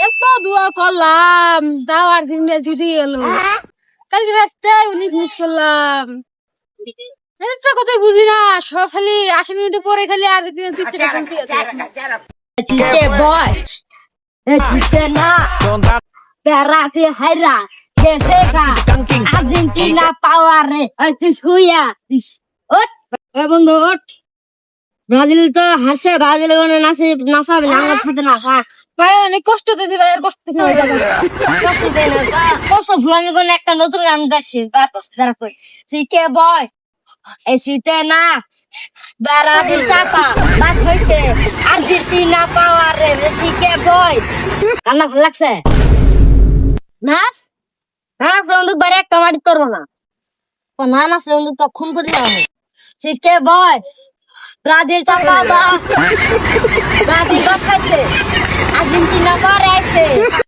এত দোয়া করলাম তাও আর দিনটা ছুটি গেল। কালকে রাস্তায় অনেক মিস করলাম। একটা কথাই বুঝি না, সব খালি ৮০ মিনিট পরে খালি আর জিতে বয় জিতে না বেড়াতে হাইরা গেছে গা আর্জেন্টিনা পাওয়ারে শুইয়া ওঠ বন্ধু ওঠ। ব্রাজিল তো হারছে, ব্রাজিল নাচাবে না আমার সাথে নাচা ভাই। অনেক কষ্ট দিতে ভাই, আর কষ্ট কষ্ট দেয় না কষ্ট ভুলানোর জন্য একটা নতুন গান গাইছি শিখে বয় এই শীতে না ব্রাজিল চাপা বাস হয়েছে আর্জেন্টিনা পাওয়ারে শিখে বয়। গানটা ভালো লাগছে? নাচ নাচ বন্ধু বাড়ি একটা মাটি করবো না, না নাচলে বন্ধু তখন করি না শিখে বয় ব্রাজিল চাপা ব্রাজিল বাস খাইছে আর্জেন্টিনা পারে আছে।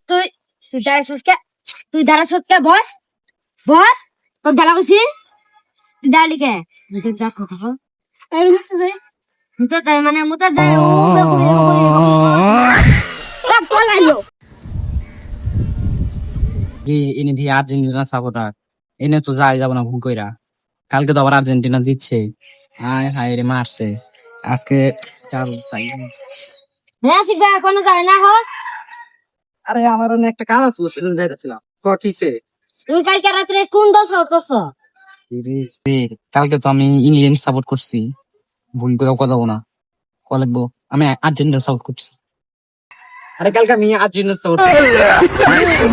তুই তুই দাঁড়াছিস কে? তুই দাঁড়াছিস কে? ভয় ভয় তোর দাঁড়া গেছি, তুই দাঁড়ালি কে? তুই যা কথা মুতে দেয় মানে মুতে দেয় পলাইলো এনে দিয়ে আর্জেন্টিনা সাপোর্টার এনে তো যাই যাবো না ভুল কইরা। কালকে তো আবার আর্জেন্টিনা জিতছে, হায় হায় রে মারছে আজকে চাল চাই। হ্যাঁ ঠিক আছে কোনো যায় না হোক। আরে আমার অনেক একটা কাজ আছে, সেদিন যাইতেছিলাম। কিসে? তুমি কালকে রাত্রে কোন দল সাপোর্ট করছো? কালকে তো আমি ইংল্যান্ড সাপোর্ট করছি, ভুল করে কথা না লাগবো। আমি আর্জেন্টিনা সাপোর্ট করছি। আরে কালকে আমি আর্জেন্টিনা সাপোর্ট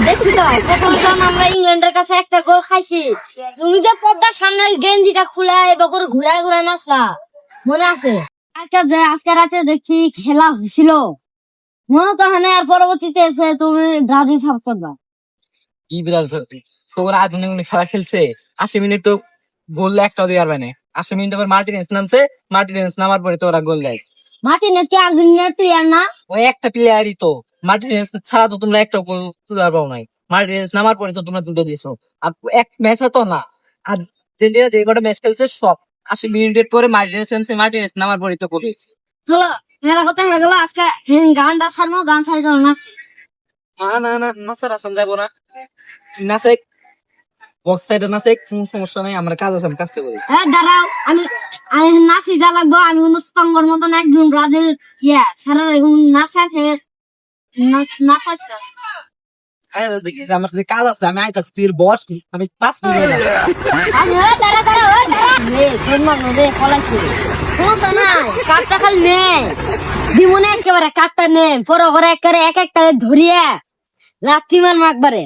দেখছি তো প্রথম আমরা ইংল্যান্ডের কাছে একটা গোল খাইছি। তুমি যে পর্দার সামনে গেঞ্জিটা খুলে এবার করে ঘুরায় ঘুরায় নাচলা মনে আছে? আজকে রাতে দেখি খেলা হয়েছিল মনে তো হয় না। আর পরবর্তীতে এসে তুমি ব্রাজিল সাপোর্ট করবা? কি বিরাট তোর আধুনিক খেলা খেলছে ৮০ মিনিট তো গোল একটাও দিয়ে পারবে না। ৮০ মিনিট আবার মার্টিনেস নামছে, মার্টিনেস নামার পরে তো ওরা গোল দেয়। মার্টিনেজ কি আর্জেন্টিনার প্লেয়ার না? ওই একটা প্লেয়ারই তো, মার্টিনেস ছাড়া তো তোমরা একটা তুলার পাও নাই। মার্টিনেস নামার পরে তো তোমরা তুলে দিয়েছো। আর এক ম্যাচে তো না, আর্জেন্টিনা যে কটা ম্যাচ খেলছে সব ৮০ মিনিটের পরে মার্টিনেস নামছে, মার্টিনেস নামার পরে তো করেছে। চলো মেলা কথা হয়ে গেল, আজকে গানটা ছাড়বো, গান ছাড়ি নাচ। না না নাচার আসন যাবো না, নাচে বক্স সাইডে নাচে কোন সমস্যা নাই, আমরা কাজ আছে আমি কাজটা করি। দাঁড়াও আমি নাচি যা লাগবো। আমি স্তম্ভর মতন একজন ব্রাজিল সারা নাচাইছে নাচাইছে আমার যে কাজ আছে আমি আইতাছি, তুই বস আমি ৫ মিনিট কাঠটা খালি নে দিমনে একেবারে কাঠটা নে পরে ঘরে একেবারে এক একটা ধরিয়া লাথি মারবো একবারে।